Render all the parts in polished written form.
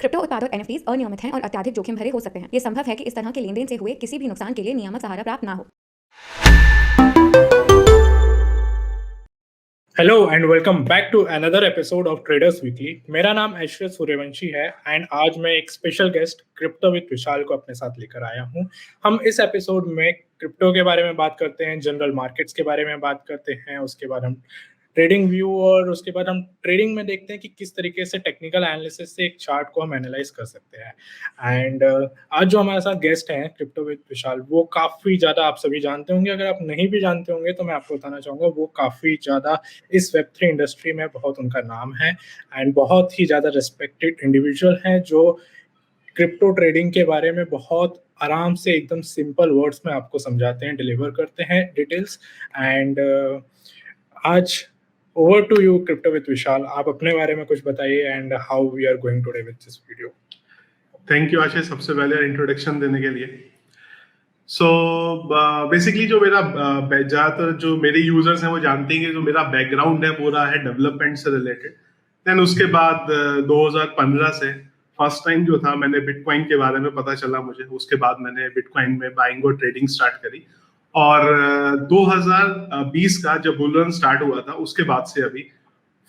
Crypto उत्पाद और NFTs अनियमित हैं और अत्यधिक जोखिम भरे हो सकते हैं। ये संभव है कि इस तरह के लेनदेन से हुए किसी भी नुकसान के लिए नियामक सहारा प्राप्त ना हो। Hello and welcome back to another episode of traders weekly. मेरा नाम ऐश्वर्य सूर्यवंशी है एंड आज मैं एक special guest crypto with Vishal को अपने साथ लेकर आया हूं। हम इस एपिसोड में क्रिप्टो के बारे में बात करते हैं, जनरल मार्केट्स के बारे में बात करते हैं, उसके बाद हम ट्रेडिंग व्यू और उसके बाद हम ट्रेडिंग में देखते हैं कि किस तरीके से टेक्निकल एनालिसिस से एक चार्ट को हम एनालाइज कर सकते हैं। एंड आज जो हमारे साथ गेस्ट हैं क्रिप्टो विद विशाल, वो काफ़ी ज़्यादा आप सभी जानते होंगे। अगर आप नहीं भी जानते होंगे तो मैं आपको बताना चाहूँगा, वो काफ़ी ज़्यादा इस वेब3 इंडस्ट्री में बहुत उनका नाम है एंड बहुत ही ज़्यादा रिस्पेक्टेड इंडिविजुअल हैं जो क्रिप्टो ट्रेडिंग के बारे में बहुत आराम से एकदम सिंपल वर्ड्स में आपको समझाते हैं, डिलीवर करते हैं डिटेल्स। एंड आज over to you crypto with Vishal, आप अपने बारे में कुछ बताइए and how we are going today with this video. Thank you Ashish, सबसे पहले इंट्रोडक्शन देने के लिए। सो बेसिकली जो मेरा ज़्यादातर जो मेरे यूजर्स हैं वो जानते हैं कि जो मेरा बैकग्राउंड है वो रहा है डेवलपमेंट से रिलेटेड। देन उसके बाद 2015 से फर्स्ट टाइम जो था मैंने बिटकॉइन के बारे में पता चला मुझे, उसके बाद मैंने बिटकॉइन में बाइंग और ट्रेडिंग स्टार्ट करी। और 2020 का जब बुल रन स्टार्ट हुआ था उसके बाद से अभी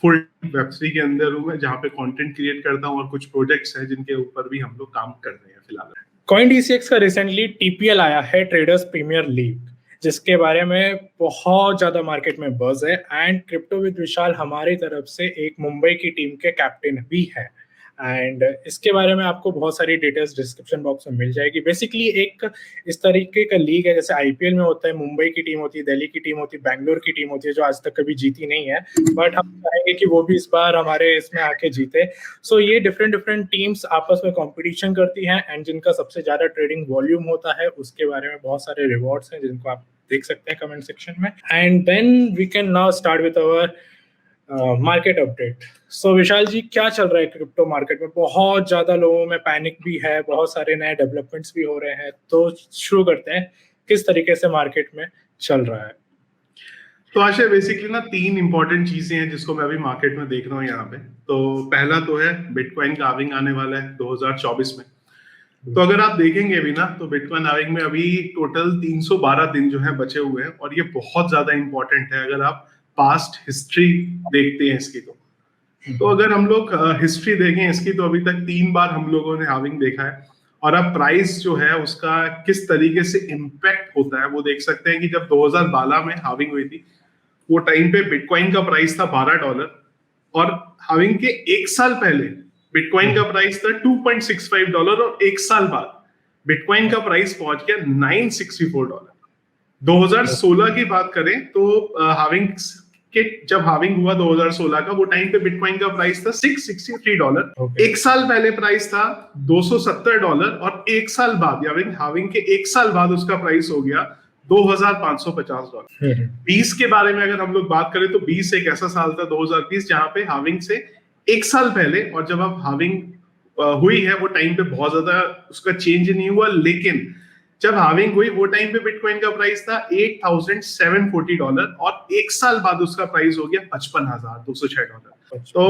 फुल वेब3 के अंदर हूँ मैं, जहाँ पे कंटेंट क्रिएट करता हूँ और कुछ प्रोजेक्ट्स हैं जिनके ऊपर भी हम लोग काम कर रहे हैं फिलहाल। CoinDCX का रिसेंटली टीपीएल आया है, ट्रेडर्स प्रीमियर लीग, जिसके बारे में बहुत ज्यादा मार्केट में बज़ है एंड क्रिप्टो विद विशाल हमारी तरफ से एक मुंबई की टीम के कैप्टन भी है। एंड इसके बारे में आपको बहुत सारी डिटेल्स डिस्क्रिप्शन बॉक्स में मिल जाएगी। बेसिकली एक इस तरीके का लीग है जैसे आईपीएल में होता है, मुंबई की टीम होती है, दिल्ली की टीम होती है, बैंगलोर की टीम होती है, जो आज तक कभी जीती नहीं है, बट हम चाहेंगे कि वो भी इस बार हमारे इसमें आके जीते। सो ये डिफरेंट टीम्स आपस में कॉम्पिटिशन करती हैं एंड जिनका सबसे ज्यादा ट्रेडिंग वॉल्यूम होता है उसके बारे में बहुत सारे रिवॉर्ड्स हैं जिनको आप देख सकते हैं कमेंट सेक्शन में। And then we can now start with our market update. So Vishal ji, क्या चल रहा है क्रिप्टो मार्केट में? बहुत ज्यादा लोगों में पैनिक भी है, बहुत सारे नए डेवलपमेंट्स भी हो रहे हैं, तो शुरू करते हैं किस तरीके से मार्केट में चल रहा है। तो आशा बेसिकली ना 3 इंपॉर्टेंट चीजें हैं जिसको मैं अभी मार्केट में देख रहा हूँ यहाँ पे। तो पहला तो है बिटकॉइन का हार्विंग आने वाला है 2024 में। तो अगर आप देखेंगे अभी ना तो बिटकॉइन हार्विंग में अभी टोटल 312 दिन जो है बचे हुए हैं और ये बहुत ज्यादा इंपॉर्टेंट है अगर आप पास्ट हिस्ट्री देखते हैं इसकी। तो अगर हम लोग हिस्ट्री देखें इसकी तो अभी तक 3 बार हम लोगों ने हार्विंग देखा है। और अब प्राइस जो है उसका किस तरीके से इम्पैक्ट होता है वो देख सकते हैं कि जब 2012 में हार्विंग हुई थी वो टाइम पे बिटकॉइन का प्राइस था $12 और हार्विंग के 1 साल पहले बिटकॉइन का प्राइस था $2.65 और 1 साल बाद बिटकॉइन का प्राइस पहुंच गया $964। 2016 की बात करें तो हार्विंग के जब हार्विंग हुआ 2016 का वो टाइम पे बिटकॉइन का प्राइस था $663। 1 साल पहले प्राइस था $270 और 1 साल बाद यानी हार्विंग के 1 साल बाद उसका प्राइस हो गया $2550। 20 के बारे में अगर हम लोग बात करें तो 20 एक ऐसा साल था 2020 जहां पे हार्विंग से 1 साल पहले और जब अब हार्विंग हुई है वो टाइम पे बहुत ज्यादा उसका चेंज नहीं हुआ, लेकिन जब हार्विंग हुई वो टाइम पे बिटकॉइन का प्राइस था $8,740 और 1 साल बाद उसका प्राइस हो गया $55,206। तो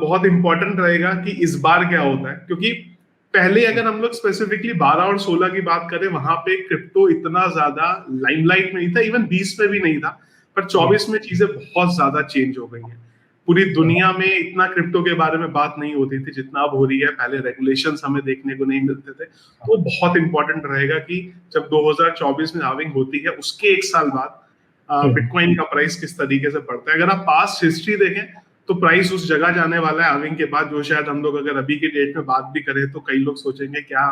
बहुत इंपॉर्टेंट रहेगा कि इस बार क्या होता है, क्योंकि पहले अगर हम लोग स्पेसिफिकली 12 और 16 की बात करें वहां पे क्रिप्टो इतना ज्यादा लाइमलाइट में नहीं था, इवन 20 में भी नहीं था, पर 24 में चीजें बहुत ज्यादा चेंज हो गई हैं। पूरी दुनिया में इतना क्रिप्टो के बारे में बात नहीं होती थी जितना अब हो रही है। पहले रेगुलेशंस हमें देखने को नहीं मिलते थे। तो बहुत इंपॉर्टेंट रहेगा कि जब 2024 में हार्विंग होती है उसके 1 साल बाद बिटकॉइन का प्राइस किस तरीके से बढ़ता है। अगर आप पास्ट हिस्ट्री देखें तो प्राइस उस जगह जाने वाला है हार्विंग के बाद जो शायद हम लोग अगर अभी के डेट में बात भी करें तो कई लोग सोचेंगे क्या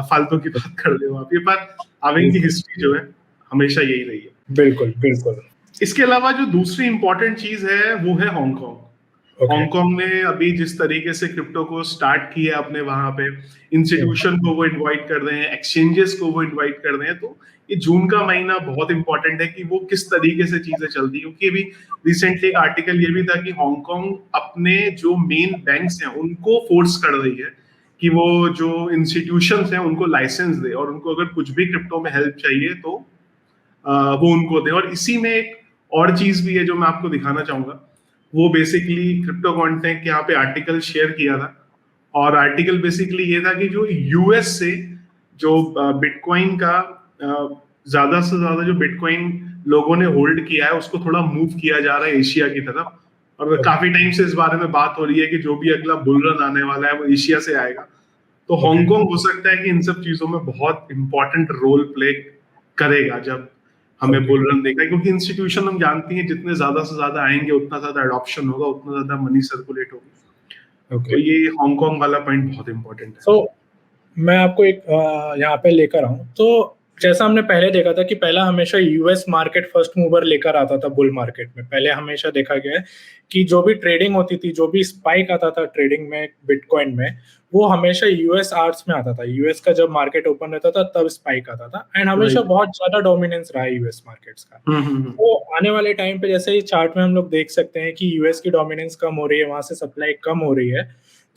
फालतू की बात कर रहे हो आप। ये पर हार्विंग की हिस्ट्री जो है हमेशा यही रही है। बिल्कुल बिल्कुल। इसके अलावा जो दूसरी इंपॉर्टेंट चीज है वो है हांगकांग। हांगकांग ने अभी जिस तरीके से क्रिप्टो को स्टार्ट किया अपने वहां पे इंस्टीट्यूशन को वो इनवाइट कर रहे हैं, एक्सचेंजेस को वो इनवाइट कर रहे हैं। तो ये जून का महीना बहुत इंपॉर्टेंट है कि वो किस तरीके से चीजें चलती है, क्योंकि अभी रिसेंटली एक आर्टिकल ये भी था कि हांगकांग अपने जो मेन बैंक्स हैं उनको फोर्स कर रही है कि वो जो इंस्टीट्यूशंस हैं उनको लाइसेंस दे और उनको अगर कुछ भी क्रिप्टो में हेल्प चाहिए तो वो उनको दे। और इसी में एक और चीज भी है जो मैं आपको दिखाना चाहूंगा, वो बेसिकली क्रिप्टो कॉन्टेंट यहाँ पे आर्टिकल शेयर किया था और आर्टिकल बेसिकली ये था कि जो यूएस से जो बिटकॉइन का ज्यादा से ज्यादा जो बिटकॉइन लोगों ने होल्ड किया है उसको थोड़ा मूव किया जा रहा है एशिया की तरफ, और काफी टाइम से इस बारे में बात हो रही है कि जो भी अगला बुल रन आने वाला है वो एशिया से आएगा। तो हांगकांग हो सकता है कि इन सब चीजों में बहुत इंपॉर्टेंट रोल प्ले करेगा जब हमें बुल रन देखा, क्योंकि इंस्टीट्यूशन हम जानती हैं जितने ज्यादा से ज्यादा आएंगे उतना ज्यादा एडॉप्शन होगा, उतना ज्यादा मनी सर्कुलेट होगी। तो ये हांगकांग वाला पॉइंट बहुत इंपॉर्टेंट है। तो मैं आपको एक यहाँ पे लेकर आऊँ, तो जैसा हमने पहले देखा था कि पहला हमेशा यूएस मार्केट फर्स्ट मूवर लेकर आता था बुल मार्केट में। पहले हमेशा देखा गया है कि जो भी ट्रेडिंग होती थी, जो भी स्पाइक आता था ट्रेडिंग में बिटकॉइन में, वो हमेशा यूएस आवर्स में आता था। यूएस का जब मार्केट ओपन रहता था तब स्पाइक आता था, एंड हमेशा बहुत ज्यादा डोमिनेंस रहा है यूएस मार्केट्स का। तो आने वाले टाइम पे जैसे ये चार्ट में हम लोग देख सकते हैं कि यूएस की डोमिनेंस कम हो रही है, वहां से सप्लाई कम हो रही है,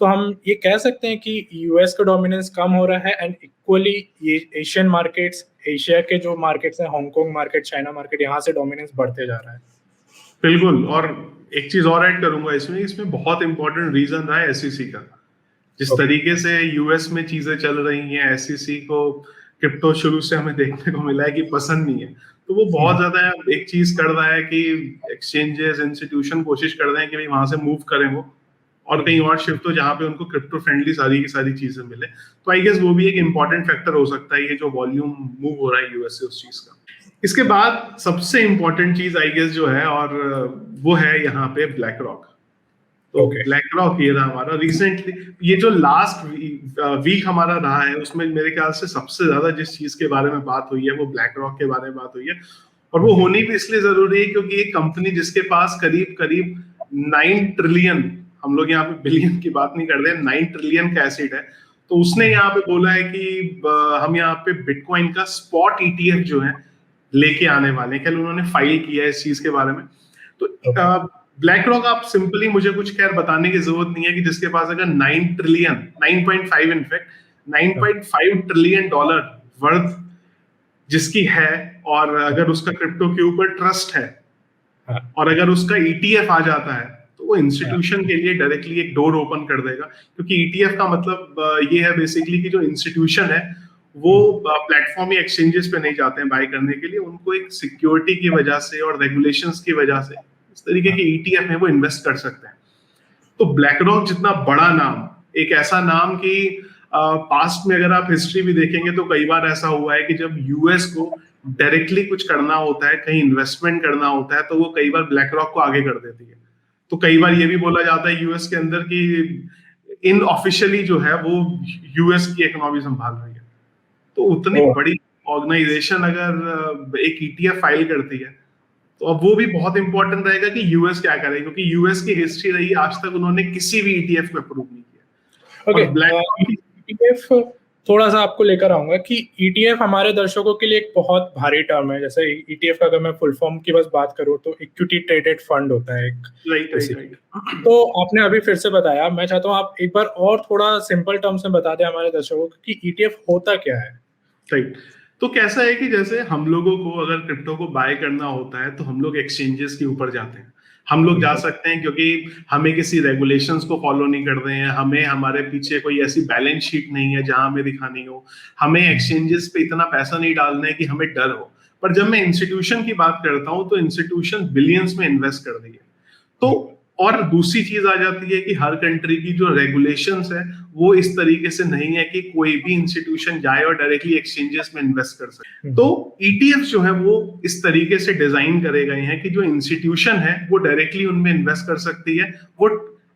तो हम ये कह सकते हैं कि यूएस का डोमिनेंस कम हो रहा है, एंड इक्वली ये एशियन मार्केट्स, एशिया के जो मार्केट्स हैं, हांगकांग मार्केट, चाइना मार्केट, यहाँ से डोमिनेंस बढ़ते जा रहा है। बिल्कुल। और एक चीज और ऐड करूंगा इसमें बहुत इंपॉर्टेंट रीजन रहा है एसईसी का। जिस तरीके से यूएस में चीजें चल रही हैं, एसईसी को क्रिप्टो शुरू से हमें देखने को मिला है कि पसंद नहीं है, तो वो बहुत ज्यादा एक चीज कर रहा है कि एक्सचेंजेस, इंस्टीट्यूशन कोशिश कर रहे हैं कि भाई वहां से मूव करें वो और कहीं और शिफ्ट हो जहां पे उनको क्रिप्टो फ्रेंडली सारी की सारी चीजें मिले। तो आई गेस वो भी एक इंपॉर्टेंट फैक्टर हो सकता है, ये जो वॉल्यूम मूव हो रहा है यूएस से उस चीज का। इसके बाद सबसे इंपॉर्टेंट चीज आई गेस जो है, और वो है यहाँ पे ब्लैक रॉक। तो ब्लैक रॉक ये रहा हमारा रिसेंटली, ये जो लास्ट वीक हमारा रहा है उसमें मेरे ख्याल से सबसे ज्यादा जिस चीज के बारे में बात हुई है वो ब्लैक रॉक के बारे में बात हुई है। और वो होनी भी इसलिए जरूरी है क्योंकि एक कंपनी जिसके पास करीब करीब 9 ट्रिलियन, हम लोग यहाँ पे बिलियन की बात नहीं कर रहे हैं, 9 ट्रिलियन का एसेट है, तो उसने यहाँ पे बोला है कि हम यहाँ पे बिटकॉइन का स्पॉट ईटीएफ जो है लेके आने वाले हैं। कल उन्होंने फाइल किया है इस चीज के बारे में। तो ब्लैक रॉक, आप सिंपली, मुझे कुछ खैर बताने की जरूरत नहीं है कि जिसके पास अगर 9 trillion, 9.5 in fact 9.5 trillion dollar worth जिसकी है, और अगर उसका क्रिप्टो के ऊपर ट्रस्ट है, और अगर उसका ईटीएफ आ जाता है, तो वो इंस्टीट्यूशन के लिए डायरेक्टली एक डोर ओपन कर देगा। क्योंकि ईटीएफ का मतलब ये है बेसिकली कि जो इंस्टीट्यूशन है वो प्लेटफॉर्म या एक्सचेंजेस पे नहीं जाते हैं बाय करने के लिए, उनको एक सिक्योरिटी की वजह से और रेगुलेशंस की वजह से इस तरीके के ईटीएफ में वो इन्वेस्ट कर सकते हैं। तो ब्लैक रॉक जितना बड़ा नाम, एक ऐसा नाम कि पास्ट में अगर आप हिस्ट्री भी देखेंगे तो कई बार ऐसा हुआ है कि जब यूएस को डायरेक्टली कुछ करना होता है, कहीं इन्वेस्टमेंट करना होता है, तो वो कई बार ब्लैक रॉक को आगे कर देती है। तो कई बार ये भी बोला जाता है यूएस के अंदर कि इनऑफिशियली जो है वो यूएस की इकोनॉमी संभाल रही है। तो उतनी बड़ी ऑर्गेनाइजेशन अगर एक ईटीएफ फाइल करती है, तो अब वो भी बहुत इंपॉर्टेंट रहेगा कि यूएस क्या करे, क्योंकि यूएस की हिस्ट्री रही आज तक उन्होंने किसी भी ईटीएफ को अप्रूव नहीं किया। ओके, ब्लैक ईटीएफ थोड़ा सा आपको लेकर आऊंगा कि ईटीएफ हमारे दर्शकों के लिए एक बहुत भारी टर्म है। जैसे ईटीएफ का अगर मैं फुल फॉर्म की बस बात करूं तो इक्विटी ट्रेडेड फंड होता है एक। राइट। तो आपने अभी फिर से बताया, मैं चाहता हूं आप एक बार और थोड़ा सिंपल टर्म्स में बता दें हमारे दर्शकों को कि ईटीएफ होता क्या है। राइट। तो कैसा है कि जैसे हम लोगों को अगर क्रिप्टो को बाय करना होता है तो हम लोग एक्सचेंजेस के ऊपर जाते हैं। हम लोग जा सकते हैं क्योंकि हमें किसी रेगुलेशंस को फॉलो नहीं कर रहे हैं, हमें हमारे पीछे कोई ऐसी बैलेंस शीट नहीं है जहां हमें दिखानी हो, हमें एक्सचेंजेस पे इतना पैसा नहीं डालना है कि हमें डर हो। पर जब मैं इंस्टीट्यूशन की बात करता हूं तो इंस्टीट्यूशन बिलियंस में इन्वेस्ट कर रही है। तो और दूसरी चीज आ जाती है कि हर कंट्री की जो रेगुलेशंस है वो इस तरीके से नहीं है कि कोई भी इंस्टीट्यूशन जाए और डायरेक्टली एक्सचेंजेस में इन्वेस्ट कर सके। तो ईटीएफ जो है वो इस तरीके से डिजाइन करे गए हैं कि जो इंस्टीट्यूशन है वो डायरेक्टली उनमें इन्वेस्ट कर सकती है। वो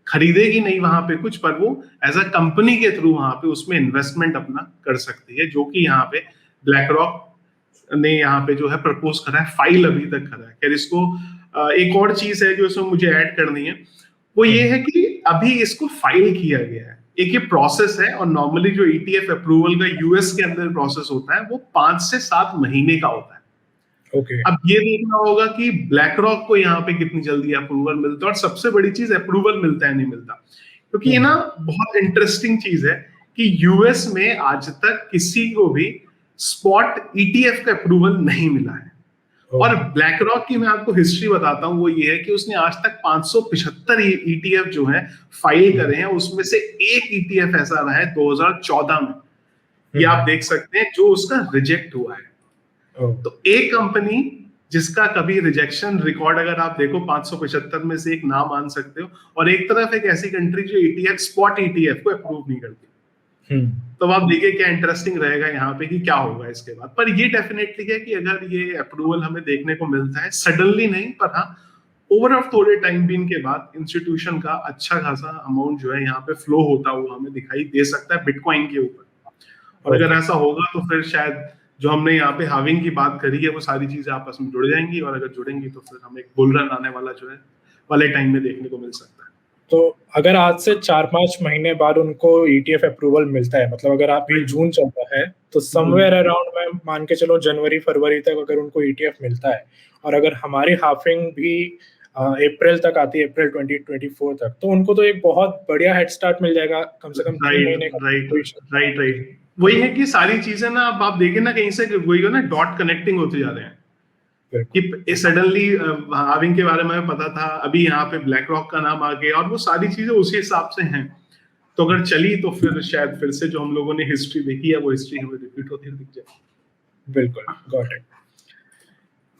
खरीदेगी नहीं वहां पे कुछ, पर वो एज अ कंपनी के थ्रू वहां पे उसमें इन्वेस्टमेंट अपना कर सकती है, जो कि यहाँ पे ब्लैक रॉक ने यहाँ पे जो है प्रपोज करा है, फाइल अभी तक करा है। खैर इसको एक और चीज है जो इसमें मुझे ऐड करनी है, वो ये है कि अभी इसको फाइल किया गया है। एक ये प्रोसेस है, और नॉर्मली जो ईटीएफ अप्रूवल का यूएस के अंदर प्रोसेस होता है वो 5 से 7 महीने का होता है। ओके। अब ये देखना होगा कि ब्लैक रॉक को यहाँ पे कितनी जल्दी अप्रूवल मिलता है, और सबसे बड़ी चीज अप्रूवल मिलता है नहीं मिलता। क्योंकि ये ना बहुत इंटरेस्टिंग चीज है कि यूएस में आज तक किसी को भी स्पॉट ईटीएफ का अप्रूवल नहीं मिला है। और ब्लैक रॉक की मैं आपको हिस्ट्री बताता हूँ, वो ये है कि उसने आज तक 575 ETF जो है फाइल करे हैं, उसमें से एक ETF ऐसा रहा है 2014 में, ये आप देख सकते हैं, जो उसका रिजेक्ट हुआ है। तो एक कंपनी जिसका कभी रिजेक्शन रिकॉर्ड अगर आप देखो 575 में से एक नाम मान सकते हो, और एक तरफ एक ऐसी कंट्री जो ETF स्पॉट ETF को अप्रूव नहीं करती। तो आप देखिए क्या इंटरेस्टिंग रहेगा यहाँ पे कि क्या होगा इसके बाद। पर ये डेफिनेटली है कि अगर ये अप्रूवल हमें देखने को मिलता है, सडनली नहीं, पर हाँ ओवर थोड़े टाइम बीन के बाद इंस्टीट्यूशन का अच्छा खासा अमाउंट जो है यहाँ पे फ्लो होता हुआ हमें दिखाई दे सकता है बिटकॉइन के ऊपर। और अगर ऐसा होगा तो फिर शायद जो हमने यहाँ पे हाविंग की बात करी है वो सारी चीजें आपस में जुड़ जाएंगी, और अगर जुड़ेंगी तो फिर हमें एक बुल रन आने वाला जो है वाले टाइम में देखने को मिल सकता है। तो अगर आज से 4-5 महीने बाद उनको ETF अप्रूवल मिलता है, मतलब अगर अभी जून चलता है तो समवेयर अराउंड में मान के चलो जनवरी फरवरी तक अगर उनको ETF मिलता है, और अगर हमारी हाफिंग भी अप्रैल तक आती है, अप्रैल 2024 तक, तो उनको तो एक बहुत बढ़िया हेड स्टार्ट मिल जाएगा, कम से कम 3 महीने का। राइट वही है कि सारी चीजें ना आप देखें ना कहीं से वही ना डॉट कनेक्टिंग होते जा रहे हैं कि सडनली हाविंग के बारे में पता था, अभी यहाँ पे ब्लैक रॉक का नाम आ गया, और वो सारी चीजें उसी हिसाब से हैं। तो अगर चली तो फिर शायद फिर से जो हम लोगों ने हिस्ट्री देखी है वो हिस्ट्री हमें रिपीट होती दिख जाए। बिल्कुल, गॉट इट।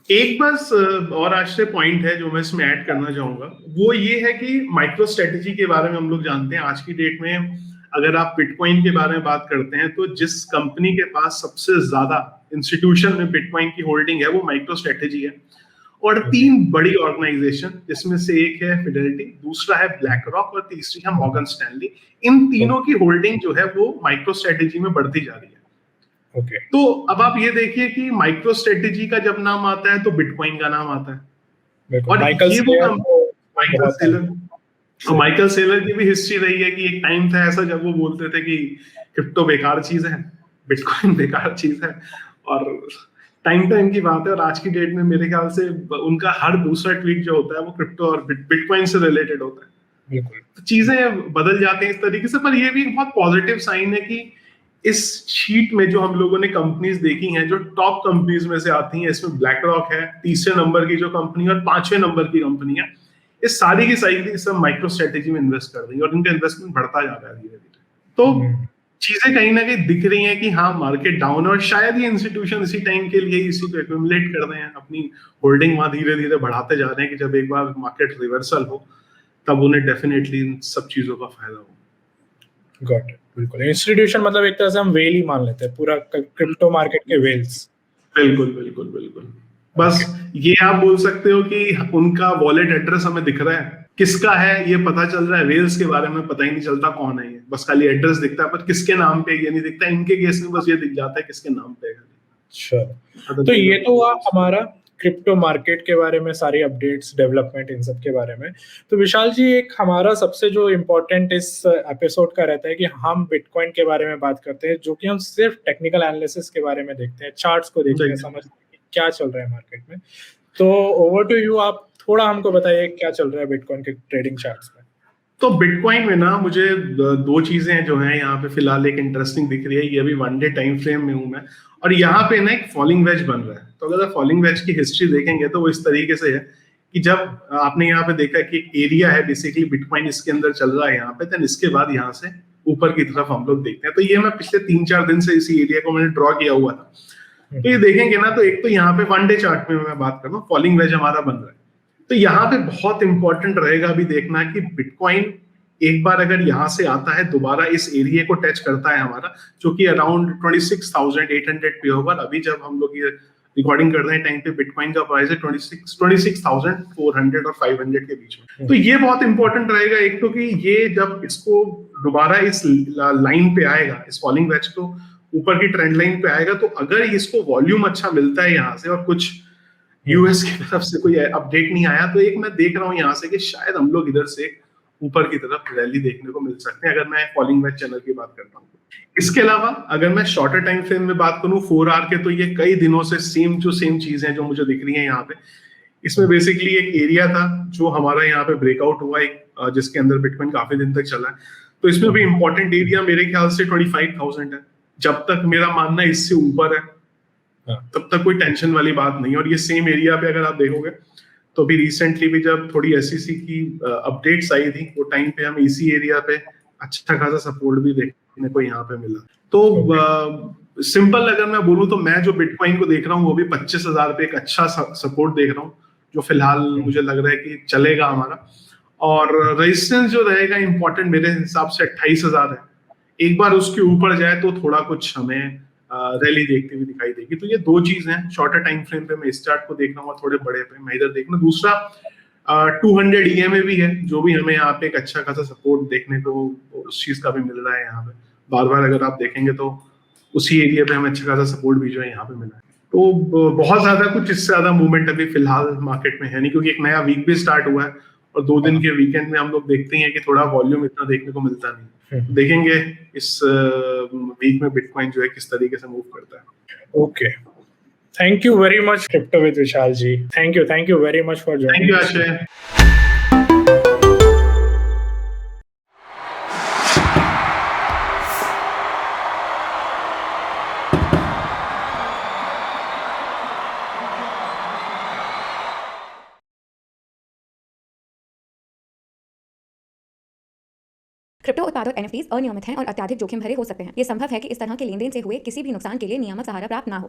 एक बस और आश्चर्य पॉइंट है जो मैं इसमें ऐड करना चाहूंगा, वो ये है कि माइक्रो स्ट्रेटेजी के बारे में हम लोग जानते हैं आज की डेट में अगर आप बिटकॉइन के बारे में बात करते हैं तो जिस कंपनी के पास सबसे ज्यादा इंस्टीट्यूशन में बिटकॉइन की होल्डिंग है वो माइक्रो स्ट्रेटेजी है, और 3 बड़ी ऑर्गेनाइजेशन जिसमें से एक है फिडेलिटी, दूसरा है ब्लैक रॉक और तीसरी है मॉर्गन स्टैनली, इन तीनों की होल्डिंग जो है वो माइक्रो स्ट्रेटेजी में बढ़ती जा रही है। Okay. तो अब आप ये देखिए कि माइक्रो स्ट्रेटेजी का जब नाम आता है तो बिटकॉइन का नाम आता है, और माइकल सेलर की भी हिस्ट्री रही है कि एक टाइम था ऐसा जब वो बोलते थे कि क्रिप्टो बेकार चीज है, बिटकॉइन बेकार चीज है, और टाइम की बात है, और आज की डेट में मेरे ख्याल से उनका हर दूसरा ट्वीट जो होता है वो क्रिप्टो और बिटकॉइन से रिलेटेड होता है। तो चीजें बदल जाती हैं इस तरीके से, पर ये भी एक बहुत पॉजिटिव साइन है कि इस शीट में जो हम लोगों ने कंपनीज देखी हैं जो टॉप कंपनीज में से आती हैं, इसमें ब्लैक रॉक है, तीसरे नंबर की जो कंपनी और 5वें नंबर की कंपनी है, इस सारी की सारी सब माइक्रो स्ट्रेटेजी में इन्वेस्ट कर रही है, और इनका इन्वेस्टमेंट बढ़ता जा रहा है धीरे धीरे। तो चीजें कहीं ना कहीं दिख रही हैं कि हाँ मार्केट डाउन, और शायद ये इंस्टीट्यूशन इसी टाइम के लिए इसी को एक्यूमुलेट कर रहे हैं, अपनी होल्डिंग वहां धीरे धीरे बढ़ाते जा रहे हैं कि जब एक बार मार्केट रिवर्सल हो तब उन्हें डेफिनेटली इन सब चीजों का फायदा हो। Got it. बिल्कुल, इंस्टीट्यूशन मतलब एक तरह से हम वेल ही मान लेते हैं, पूरा क्रिप्टो मार्केट के वेल्स। बिल्कुल बस ये आप बोल सकते हो कि उनका वॉलेट एड्रेस हमें दिख रहा है, किसका है ये पता चल रहा है, वेल्स के बारे में पता ही नहीं चलता कौन है ये, बस खाली एड्रेस दिखता है, पर किसके नाम पे ये नहीं दिखता। इनके केस में बस ये दिख जाता है किसके नाम पे है। अच्छा, तो ये तो हुआ हमारा क्रिप्टो मार्केट के बारे में, सारी अपडेट्स, डेवलपमेंट, इन सब के बारे में। तो विशाल जी, एक हमारा सबसे जो इम्पोर्टेंट इस एपिसोड का रहता है कि हम बिटकॉइन के बारे में बात करते हैं, जो कि हम सिर्फ टेक्निकल एनालिसिस के बारे में देखते हैं, चार्ट्स को देखते हैं, समझते हैं कि क्या चल रहा है मार्केट में। तो ओवर टू यू, आप थोड़ा हमको बताइए क्या चल रहा है बिटकॉइन के ट्रेडिंग चार्ट्स में। तो बिटकॉइन में ना मुझे 2 चीजें जो हैं यहाँ पे फिलहाल एक इंटरेस्टिंग दिख रही है। ये अभी 1 डे टाइम फ्रेम में हूँ मैं, और यहाँ पे ना एक फॉलिंग वेज बन रहा है। तो अगर आप फॉलिंग वेज की हिस्ट्री देखेंगे तो वो इस तरीके से है कि जब आपने यहाँ पे देखा कि एक एरिया है बेसिकली बिटकॉइन इसके अंदर चल रहा है यहाँ पे, देन इसके बाद यहाँ से ऊपर की तरफ हम लोग देखते हैं। तो ये मैं पिछले 3-4 दिन से इसी एरिया को मैंने ड्रॉ किया हुआ था। तो ये देखेंगे ना, तो एक तो यहाँ पे 1 डे चार्ट में मैं बात कर रहा हूँ, फॉलिंग वेज हमारा बन रहा है। तो यहाँ पे बहुत इंपॉर्टेंट रहेगा अभी देखना कि बिटकॉइन एक बार अगर यहाँ से आता है दोबारा इस एरिया को टच करता है हमारा, जो कि अराउंड 26,800 पे होगा। अभी जब हम लोग ये रिकॉर्डिंग कर रहे हैं टाइम पे बिटकॉइन का प्राइस है 26,400 और 500 के बीच में। तो ये बहुत इंपॉर्टेंट रहेगा एक तो कि ये जब इसको दोबारा इस लाइन पे आएगा, इस फॉलिंग वेज को ऊपर की ट्रेंड लाइन पे आएगा, तो अगर इसको वॉल्यूम अच्छा मिलता है यहाँ से और कुछ यूएस की तरफ से कोई अपडेट नहीं आया, तो एक मैं देख रहा हूँ यहाँ से कि शायद हम लोग इधर से ऊपर की तरफ रैली देखने को मिल सकते हैं, अगर मैं फॉलिंग वेज चैनल की बात करता हूँ। इसके अलावा अगर मैं शॉर्टर टाइम फ्रेम में बात करूँ 4 आवर के, तो ये कई दिनों से सेम चीजें जो मुझे दिख रही हैं यहाँ पे। इसमें बेसिकली एक एरिया था जो हमारा यहाँ पे ब्रेकआउट हुआ, एक जिसके अंदर बिटकॉइन काफी दिन तक चला है। तो इसमें भी इंपॉर्टेंट एरिया मेरे ख्याल से 25,000 है। जब तक मेरा मानना इससे ऊपर है हाँ। तब तक कोई टेंशन वाली बात नहीं है। और ये सेम एरिया पे अगर आप देखोगे तो भी रिसेंटली भी जब थोड़ी एसईसी की अपडेट्स आई थी, वो टाइम पे हम इसी एरिया पे अच्छा खासा सपोर्ट भी देखने को यहाँ पे मिला। तो सिंपल अगर मैं बोलूँ तो मैं जो बिटकॉइन को देख रहा हूँ वो भी 25,000 पे एक अच्छा सपोर्ट देख रहा हूँ, जो फिलहाल मुझे लग रहा है कि चलेगा हमारा। और रेजिस्टेंस जो रहेगा इंपॉर्टेंट मेरे हिसाब से 28,000 है। एक बार उसके ऊपर जाए तो थोड़ा कुछ हमें रैली देखती हुई दिखाई देगी। तो ये दो चीज हैं, शॉर्टर टाइम फ्रेम पे मैं इस चार्ट को देख रहा हूँ और थोड़े बड़े पे मैं इधर देख रहा हूँ। दूसरा 200 ईएमए भी है, जो भी हमें यहाँ पे एक अच्छा खासा सपोर्ट देखने को उस चीज का भी मिल रहा है। यहाँ पे बार बार अगर आप देखेंगे तो उसी एरिया पे हमें अच्छा खासा सपोर्ट भी जो है यहाँ पे मिला है। तो बहुत ज्यादा कुछ इससे ज्यादा मूवमेंट अभी फिलहाल मार्केट में है नहीं, क्योंकि एक नया वीक भी स्टार्ट हुआ है और 2 दिन के वीकेंड में हम लोग देखते हैं कि थोड़ा वॉल्यूम इतना देखने को मिलता नहीं। देखेंगे इस वीक में बिटकॉइन जो है किस तरीके से मूव करता है। Okay, thank you very much crypto with Vishal ji. Thank you very much for thank joining. You आशय। क्रिप्टो उत्पाद और एनएफटीज अनियमित हैं और अत्यधिक जोखिम भरे हो सकते हैं। ये संभव है कि इस तरह के लेनदेन से हुए किसी भी नुकसान के लिए नियामक सहारा प्राप्त ना हो।